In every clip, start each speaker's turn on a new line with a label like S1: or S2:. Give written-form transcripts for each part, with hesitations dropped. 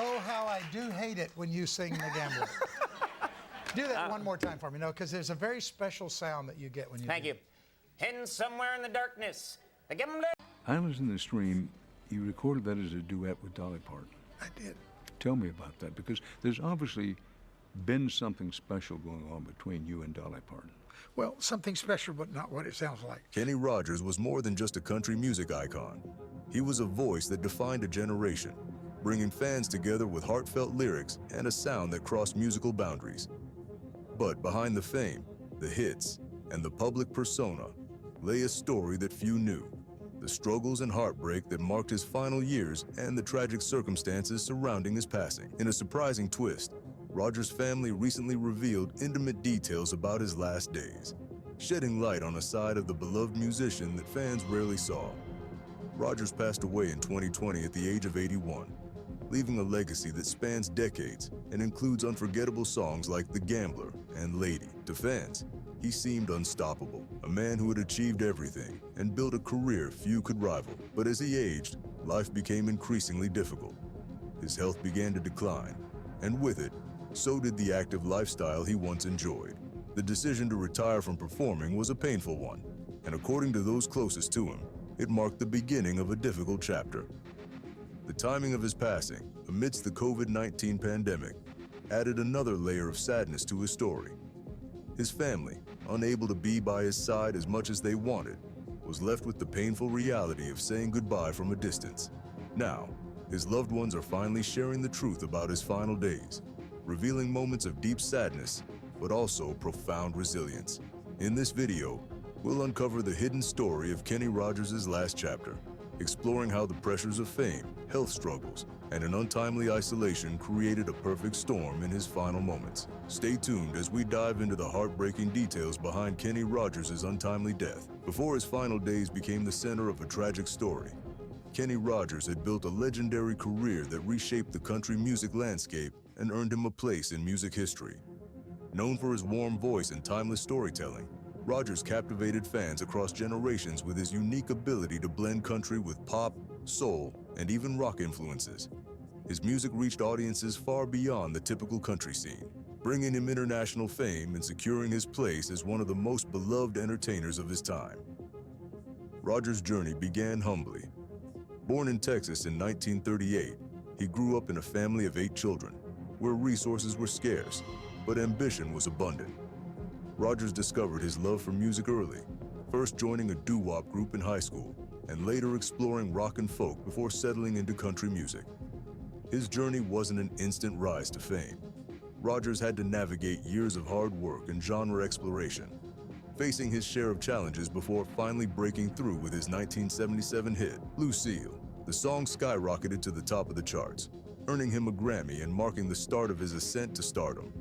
S1: Oh, how I do hate it when you sing The Gambler. Do that one more time for me, no, because there's a very special sound that you get when you
S2: Thank
S1: do
S2: you.
S1: it.
S2: Hidden somewhere in the darkness, the gambler.
S3: Islands in the Stream, you recorded that as a duet with Dolly Parton.
S1: I did.
S3: Tell me about that, because there's obviously been something special going on between you and Dolly Parton.
S1: Well, something special, but not what it sounds like.
S4: Kenny Rogers was more than just a country music icon. He was a voice that defined a generation, bringing fans together with heartfelt lyrics and a sound that crossed musical boundaries. But behind the fame, the hits, and the public persona lay a story that few knew. The struggles and heartbreak that marked his final years and the tragic circumstances surrounding his passing. In a surprising twist, Rogers' family recently revealed intimate details about his last days, shedding light on a side of the beloved musician that fans rarely saw. Rogers passed away in 2020 at the age of 81, leaving a legacy that spans decades and includes unforgettable songs like The Gambler and Lady. To fans, he seemed unstoppable, a man who had achieved everything and built a career few could rival. But as he aged, life became increasingly difficult. His health began to decline, and with it, so did the active lifestyle he once enjoyed. The decision to retire from performing was a painful one, and according to those closest to him, it marked the beginning of a difficult chapter. The timing of his passing, amidst the COVID-19 pandemic, added another layer of sadness to his story. His family, unable to be by his side as much as they wanted, was left with the painful reality of saying goodbye from a distance. Now, his loved ones are finally sharing the truth about his final days, revealing moments of deep sadness, but also profound resilience. In this video, we'll uncover the hidden story of Kenny Rogers' last chapter, exploring how the pressures of fame, health struggles, and an untimely isolation created a perfect storm in his final moments. Stay tuned as we dive into the heartbreaking details behind Kenny Rogers' untimely death. Before his final days became the center of a tragic story, Kenny Rogers had built a legendary career that reshaped the country music landscape and earned him a place in music history. Known for his warm voice and timeless storytelling, Rogers captivated fans across generations with his unique ability to blend country with pop, soul, and even rock influences. His music reached audiences far beyond the typical country scene, bringing him international fame and securing his place as one of the most beloved entertainers of his time. Rogers' journey began humbly. Born in Texas in 1938, he grew up in a family of 8 children, where resources were scarce, but ambition was abundant. Rogers discovered his love for music early, first joining a doo-wop group in high school, and later exploring rock and folk before settling into country music. His journey wasn't an instant rise to fame. Rogers had to navigate years of hard work and genre exploration, facing his share of challenges before finally breaking through with his 1977 hit, Lucille. The song skyrocketed to the top of the charts, earning him a Grammy and marking the start of his ascent to stardom.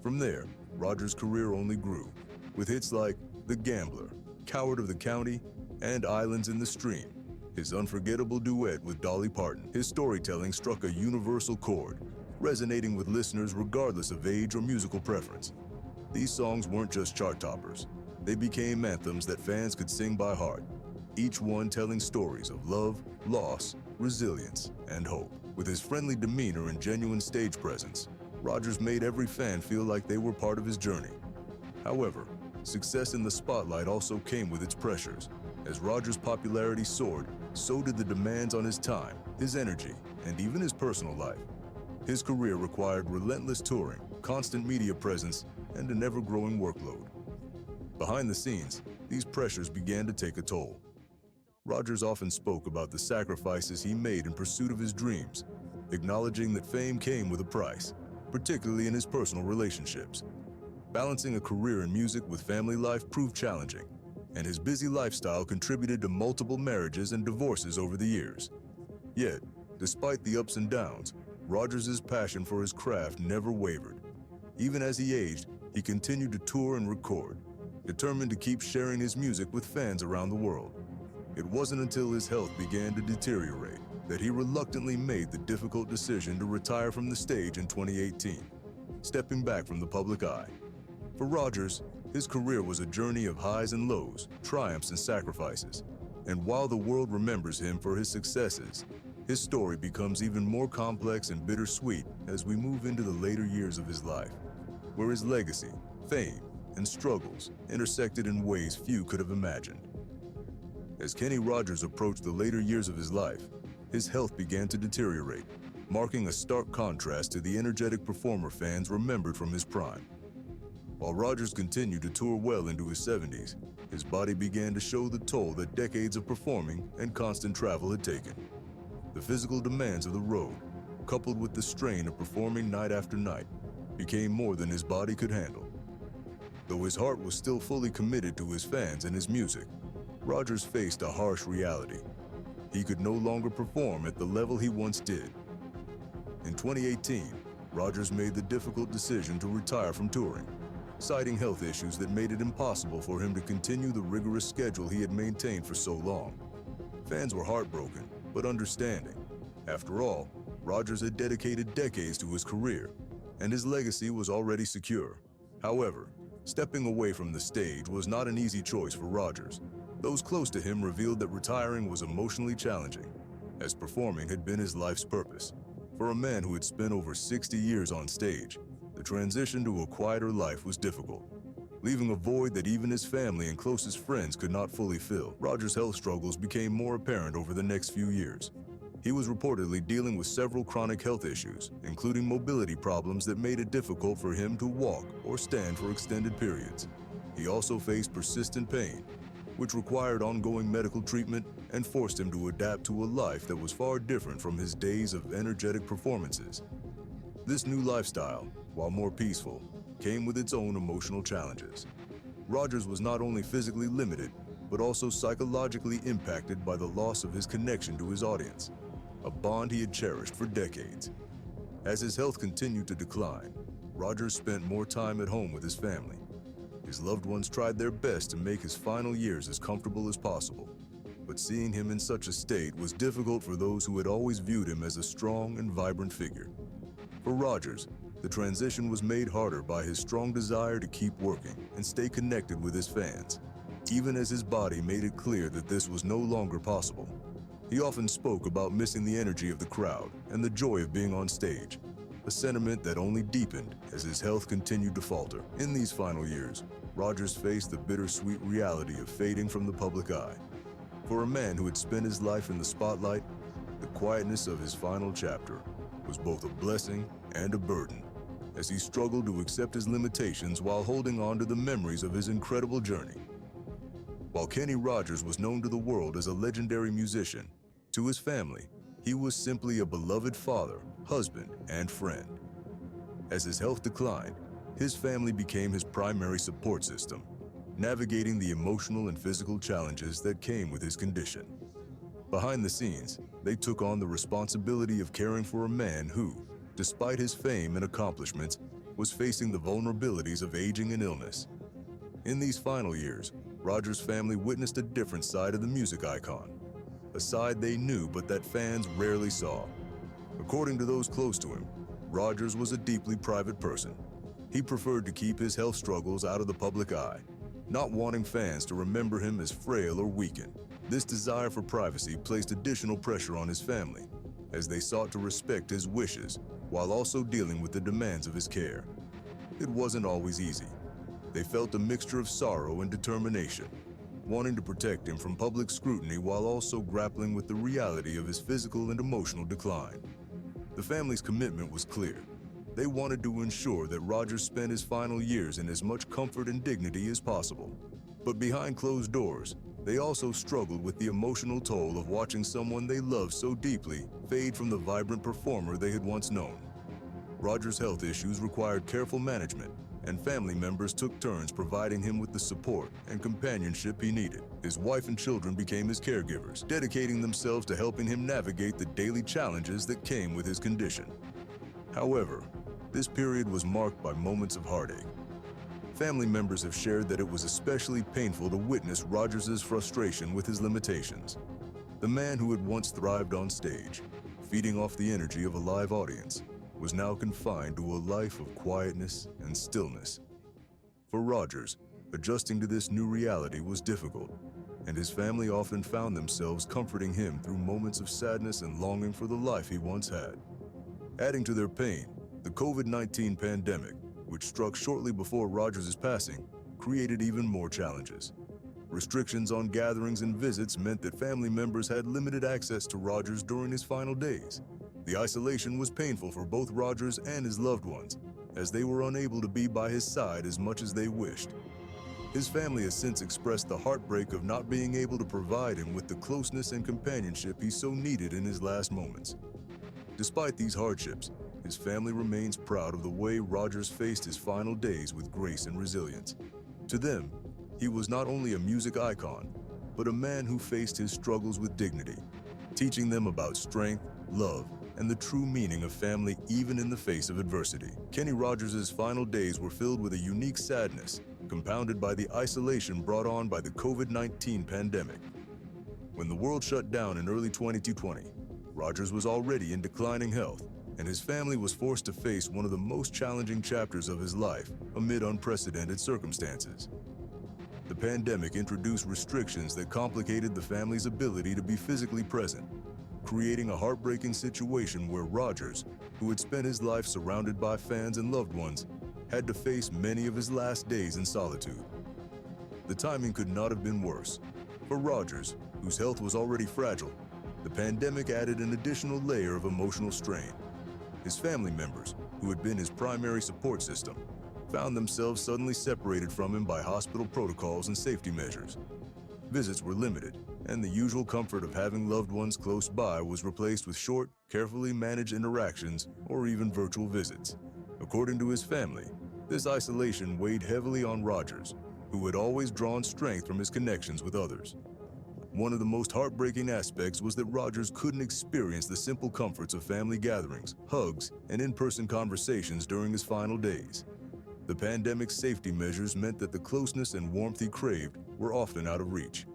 S4: From there, Rogers' career only grew, with hits like The Gambler, Coward of the County, and Islands in the Stream. His unforgettable duet with Dolly Parton, his storytelling struck a universal chord, resonating with listeners regardless of age or musical preference. These songs weren't just chart toppers. They became anthems that fans could sing by heart, each one telling stories of love, loss, resilience, and hope. With his friendly demeanor and genuine stage presence, Rogers made every fan feel like they were part of his journey. However, success in the spotlight also came with its pressures. As Rogers' popularity soared, so did the demands on his time, his energy, and even his personal life. His career required relentless touring, constant media presence, and an ever-growing workload. Behind the scenes, these pressures began to take a toll. Rogers often spoke about the sacrifices he made in pursuit of his dreams, acknowledging that fame came with a price, particularly in his personal relationships. Balancing a career in music with family life proved challenging, and his busy lifestyle contributed to multiple marriages and divorces over the years. Yet, despite the ups and downs, Rogers' passion for his craft never wavered. Even as he aged, he continued to tour and record, determined to keep sharing his music with fans around the world. It wasn't until his health began to deteriorate that he reluctantly made the difficult decision to retire from the stage in 2018, stepping back from the public eye. For Rogers, his career was a journey of highs and lows, triumphs and sacrifices. And while the world remembers him for his successes, His story becomes even more complex and bittersweet as we move into the later years of his life, where his legacy, fame, and struggles intersected in ways few could have imagined. As Kenny Rogers approached the later years of his life, his health began to deteriorate, marking a stark contrast to the energetic performer fans remembered from his prime. While Rogers continued to tour well into his 70s, his body began to show the toll that decades of performing and constant travel had taken. The physical demands of the road, coupled with the strain of performing night after night, became more than his body could handle. Though his heart was still fully committed to his fans and his music, Rogers faced a harsh reality. He could no longer perform at the level he once did. In 2018, Rogers made the difficult decision to retire from touring, citing health issues that made it impossible for him to continue the rigorous schedule he had maintained for so long. Fans were heartbroken, but understanding. After all, Rogers had dedicated decades to his career, and his legacy was already secure. However, stepping away from the stage was not an easy choice for Rogers. Those close to him revealed that retiring was emotionally challenging, as performing had been his life's purpose. For a man who had spent over 60 years on stage, the transition to a quieter life was difficult, leaving a void that even his family and closest friends could not fully fill. Rogers' health struggles became more apparent over the next few years. He was reportedly dealing with several chronic health issues, including mobility problems that made it difficult for him to walk or stand for extended periods. He also faced persistent pain, which required ongoing medical treatment and forced him to adapt to a life that was far different from his days of energetic performances. This new lifestyle, while more peaceful, came with its own emotional challenges. Rogers was not only physically limited, but also psychologically impacted by the loss of his connection to his audience, a bond he had cherished for decades. As his health continued to decline, Rogers spent more time at home with his family. His loved ones tried their best to make his final years as comfortable as possible, but seeing him in such a state was difficult for those who had always viewed him as a strong and vibrant figure. For Rogers, the transition was made harder by his strong desire to keep working and stay connected with his fans, even as his body made it clear that this was no longer possible. He often spoke about missing the energy of the crowd and the joy of being on stage, a sentiment that only deepened as his health continued to falter. In these final years, Rogers faced the bittersweet reality of fading from the public eye. For a man who had spent his life in the spotlight, the quietness of his final chapter was both a blessing and a burden, as he struggled to accept his limitations while holding on to the memories of his incredible journey. While Kenny Rogers was known to the world as a legendary musician, to his family, he was simply a beloved father, husband, and friend. As his health declined, his family became his primary support system, navigating the emotional and physical challenges that came with his condition. Behind the scenes, they took on the responsibility of caring for a man who, despite his fame and accomplishments, was facing the vulnerabilities of aging and illness. In these final years, Rogers' family witnessed a different side of the music icon, a side they knew but that fans rarely saw. According to those close to him, Rogers was a deeply private person. He preferred to keep his health struggles out of the public eye, not wanting fans to remember him as frail or weakened. This desire for privacy placed additional pressure on his family, as they sought to respect his wishes while also dealing with the demands of his care. It wasn't always easy. They felt a mixture of sorrow and determination, wanting to protect him from public scrutiny while also grappling with the reality of his physical and emotional decline. The family's commitment was clear. They wanted to ensure that Rogers spent his final years in as much comfort and dignity as possible. But behind closed doors, they also struggled with the emotional toll of watching someone they loved so deeply fade from the vibrant performer they had once known. Rogers' health issues required careful management, and family members took turns providing him with the support and companionship he needed. His wife and children became his caregivers, dedicating themselves to helping him navigate the daily challenges that came with his condition. However, this period was marked by moments of heartache. Family members have shared that it was especially painful to witness Rogers' frustration with his limitations. The man who had once thrived on stage, feeding off the energy of a live audience, was now confined to a life of quietness and stillness. For Rogers, adjusting to this new reality was difficult, and his family often found themselves comforting him through moments of sadness and longing for the life he once had. Adding to their pain, the COVID-19 pandemic, which struck shortly before Rogers' passing, created even more challenges. Restrictions on gatherings and visits meant that family members had limited access to Rogers during his final days. The isolation was painful for both Rogers and his loved ones, as they were unable to be by his side as much as they wished. His family has since expressed the heartbreak of not being able to provide him with the closeness and companionship he so needed in his last moments. Despite these hardships, his family remains proud of the way Rogers faced his final days with grace and resilience. To them, he was not only a music icon, but a man who faced his struggles with dignity, teaching them about strength, love, and the true meaning of family even in the face of adversity. Kenny Rogers' final days were filled with a unique sadness, compounded by the isolation brought on by the COVID-19 pandemic. When the world shut down in early 2020, Rogers was already in declining health, and his family was forced to face one of the most challenging chapters of his life amid unprecedented circumstances. The pandemic introduced restrictions that complicated the family's ability to be physically present, creating a heartbreaking situation where Rogers, who had spent his life surrounded by fans and loved ones, had to face many of his last days in solitude. The timing could not have been worse. For Rogers, whose health was already fragile, the pandemic added an additional layer of emotional strain. His family members, who had been his primary support system, found themselves suddenly separated from him by hospital protocols and safety measures. Visits were limited, and the usual comfort of having loved ones close by was replaced with short, carefully managed interactions or even virtual visits. According to his family, this isolation weighed heavily on Rogers, who had always drawn strength from his connections with others. One of the most heartbreaking aspects was that Rogers couldn't experience the simple comforts of family gatherings, hugs, and in-person conversations during his final days. The pandemic's safety measures meant that the closeness and warmth he craved were often out of reach.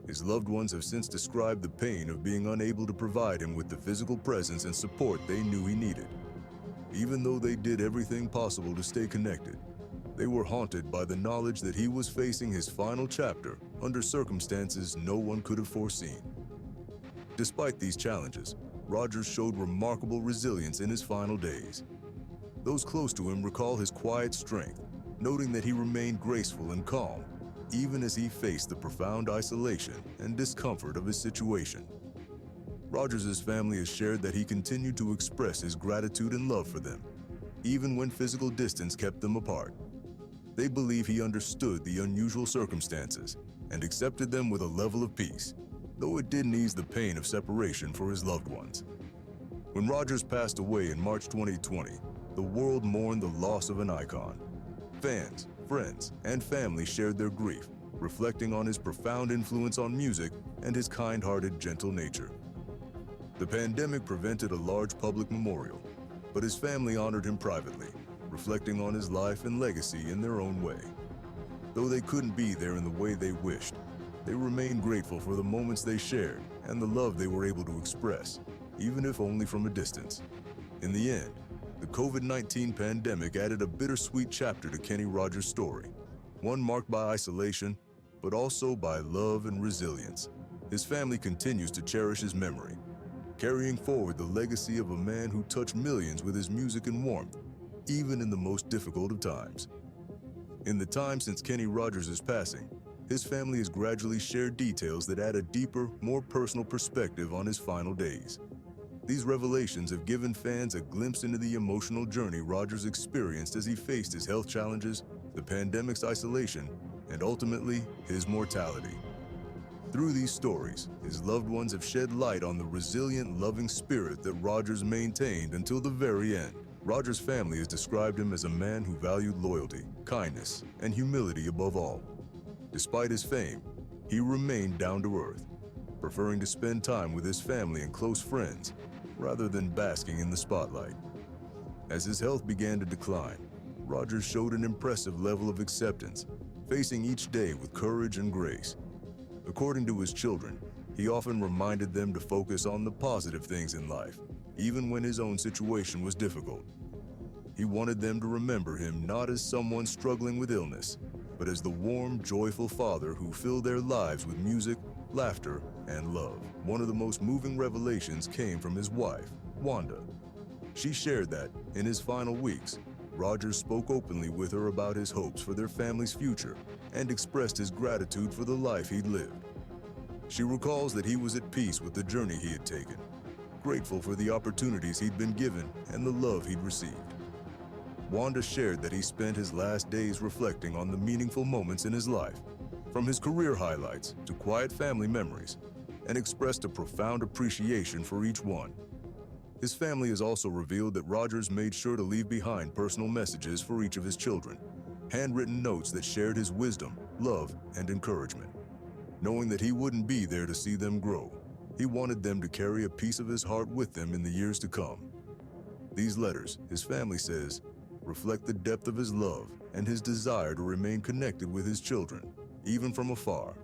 S4: His loved ones have since described the pain of being unable to provide him with the physical presence and support they knew he needed. Even though they did everything possible to stay connected, they were haunted by the knowledge that he was facing his final chapter under circumstances no one could have foreseen. Despite these challenges, Rogers showed remarkable resilience in his final days. Those close to him recall his quiet strength, noting that he remained graceful and calm, even as he faced the profound isolation and discomfort of his situation. Rogers' family has shared that he continued to express his gratitude and love for them, even when physical distance kept them apart. They believe he understood the unusual circumstances and accepted them with a level of peace, though it didn't ease the pain of separation for his loved ones. When Rogers passed away in March 2020, the world mourned the loss of an icon. Fans, friends, and family shared their grief, reflecting on his profound influence on music and his kind-hearted, gentle nature. The pandemic prevented a large public memorial, but his family honored him privately, reflecting on his life and legacy in their own way. Though they couldn't be there in the way they wished, they remained grateful for the moments they shared and the love they were able to express, even if only from a distance. In the end, the COVID-19 pandemic added a bittersweet chapter to Kenny Rogers' story, one marked by isolation, but also by love and resilience. His family continues to cherish his memory, carrying forward the legacy of a man who touched millions with his music and warmth, even in the most difficult of times. In the time since Kenny Rogers' passing, his family has gradually shared details that add a deeper, more personal perspective on his final days. These revelations have given fans a glimpse into the emotional journey Rogers experienced as he faced his health challenges, the pandemic's isolation, and ultimately, his mortality. Through these stories, his loved ones have shed light on the resilient, loving spirit that Rogers maintained until the very end. Rogers' family has described him as a man who valued loyalty, kindness, and humility above all. Despite his fame, he remained down to earth, preferring to spend time with his family and close friends rather than basking in the spotlight. As his health began to decline, Rogers showed an impressive level of acceptance, facing each day with courage and grace. According to his children, he often reminded them to focus on the positive things in life, even when his own situation was difficult. He wanted them to remember him not as someone struggling with illness, but as the warm, joyful father who filled their lives with music, laughter, and love. One of the most moving revelations came from his wife, Wanda. She shared that, in his final weeks, Rogers spoke openly with her about his hopes for their family's future and expressed his gratitude for the life he'd lived. She recalls that he was at peace with the journey he had taken, grateful for the opportunities he'd been given and the love he'd received. Wanda shared that he spent his last days reflecting on the meaningful moments in his life, from his career highlights to quiet family memories, and expressed a profound appreciation for each one. His family has also revealed that Rogers made sure to leave behind personal messages for each of his children, handwritten notes that shared his wisdom, love, and encouragement. Knowing that he wouldn't be there to see them grow, he wanted them to carry a piece of his heart with them in the years to come. These letters, his family says, reflect the depth of his love and his desire to remain connected with his children, even from afar.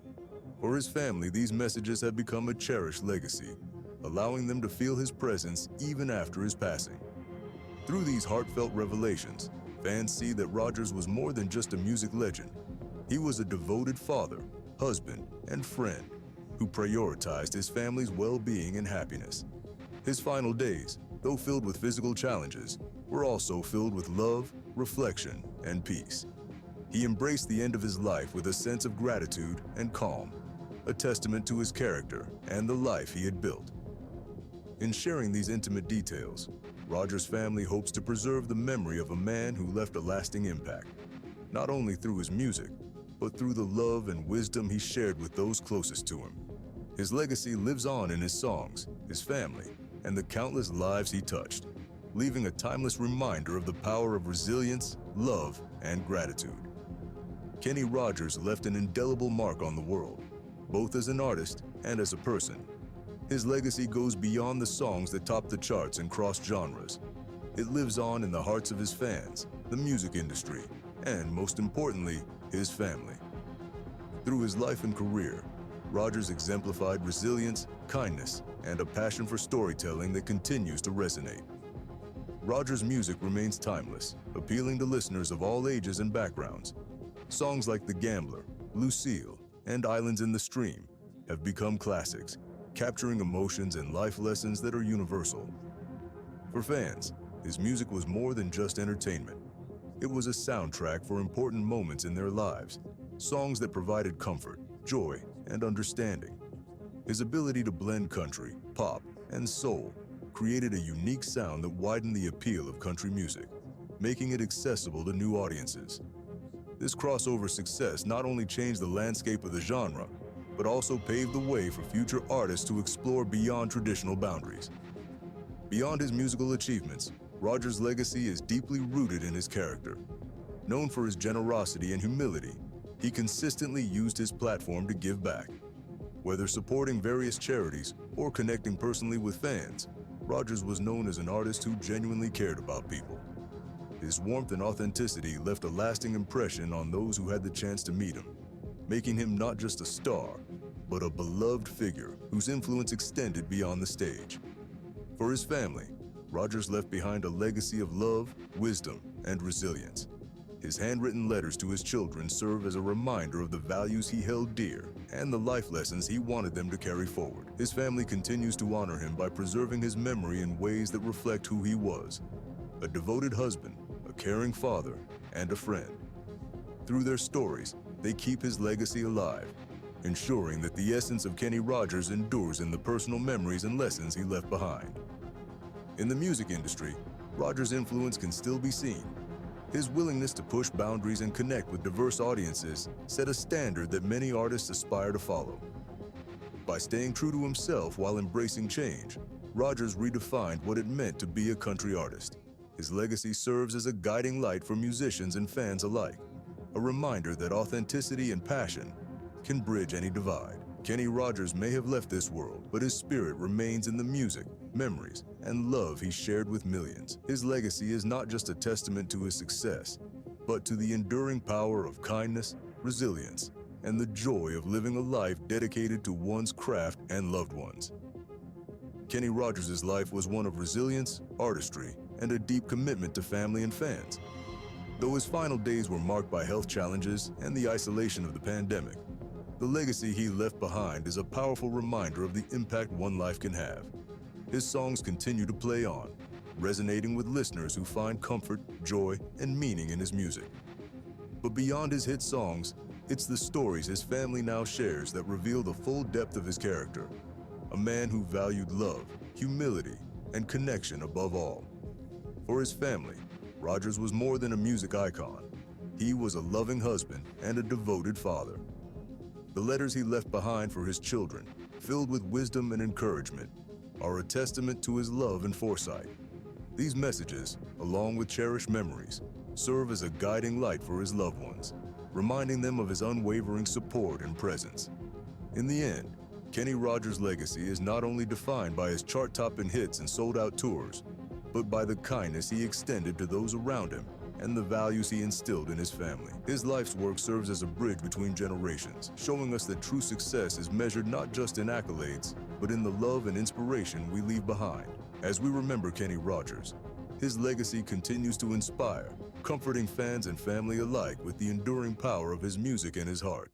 S4: For his family, these messages have become a cherished legacy, allowing them to feel his presence even after his passing. Through these heartfelt revelations, fans see that Rogers was more than just a music legend. He was a devoted father, husband, and friend who prioritized his family's well-being and happiness. His final days, though filled with physical challenges, were also filled with love, reflection, and peace. He embraced the end of his life with a sense of gratitude and calm, a testament to his character and the life he had built. In sharing these intimate details, Rogers' family hopes to preserve the memory of a man who left a lasting impact, not only through his music, but through the love and wisdom he shared with those closest to him. His legacy lives on in his songs, his family, and the countless lives he touched, leaving a timeless reminder of the power of resilience, love, and gratitude. Kenny Rogers left an indelible mark on the world, both as an artist and as a person. His legacy goes beyond the songs that topped the charts and crossed genres. It lives on in the hearts of his fans, the music industry, and most importantly, his family. Through his life and career, Rogers exemplified resilience, kindness, and a passion for storytelling that continues to resonate. Rogers' music remains timeless, appealing to listeners of all ages and backgrounds. Songs like The Gambler, Lucille, and Islands in the Stream have become classics, capturing emotions and life lessons that are universal. For fans, his music was more than just entertainment. It was a soundtrack for important moments in their lives, songs that provided comfort, joy, and understanding. His ability to blend country, pop, and soul created a unique sound that widened the appeal of country music, making it accessible to new audiences. This crossover success not only changed the landscape of the genre, but also paved the way for future artists to explore beyond traditional boundaries. Beyond his musical achievements, Rogers' legacy is deeply rooted in his character. Known for his generosity and humility, he consistently used his platform to give back. Whether supporting various charities or connecting personally with fans, Rogers was known as an artist who genuinely cared about people. His warmth and authenticity left a lasting impression on those who had the chance to meet him, making him not just a star, but a beloved figure whose influence extended beyond the stage. For his family, Rogers left behind a legacy of love, wisdom, and resilience. His handwritten letters to his children serve as a reminder of the values he held dear and the life lessons he wanted them to carry forward. His family continues to honor him by preserving his memory in ways that reflect who he was: a devoted husband, a caring father, and a friend. Through their stories, they keep his legacy alive, ensuring that the essence of Kenny Rogers endures in the personal memories and lessons he left behind. In the music industry, Rogers' influence can still be seen. His willingness to push boundaries and connect with diverse audiences set a standard that many artists aspire to follow. By staying true to himself while embracing change, Rogers redefined what it meant to be a country artist. His legacy serves as a guiding light for musicians and fans alike, a reminder that authenticity and passion can bridge any divide. Kenny Rogers may have left this world, but his spirit remains in the music, memories, and love he shared with millions. His legacy is not just a testament to his success, but to the enduring power of kindness, resilience, and the joy of living a life dedicated to one's craft and loved ones. Kenny Rogers' life was one of resilience, artistry, and a deep commitment to family and fans. Though his final days were marked by health challenges and the isolation of the pandemic, the legacy he left behind is a powerful reminder of the impact one life can have. His songs continue to play on, resonating with listeners who find comfort, joy, and meaning in his music. But beyond his hit songs, it's the stories his family now shares that reveal the full depth of his character. A man who valued love, humility, and connection above all. For his family, Rogers was more than a music icon. He was a loving husband and a devoted father. The letters he left behind for his children, filled with wisdom and encouragement, are a testament to his love and foresight. These messages, along with cherished memories, serve as a guiding light for his loved ones, reminding them of his unwavering support and presence. In the end, Kenny Rogers' legacy is not only defined by his chart-topping hits and sold-out tours, but by the kindness he extended to those around him and the values he instilled in his family. His life's work serves as a bridge between generations, showing us that true success is measured not just in accolades, but in the love and inspiration we leave behind. As we remember Kenny Rogers, his legacy continues to inspire, comforting fans and family alike with the enduring power of his music and his heart.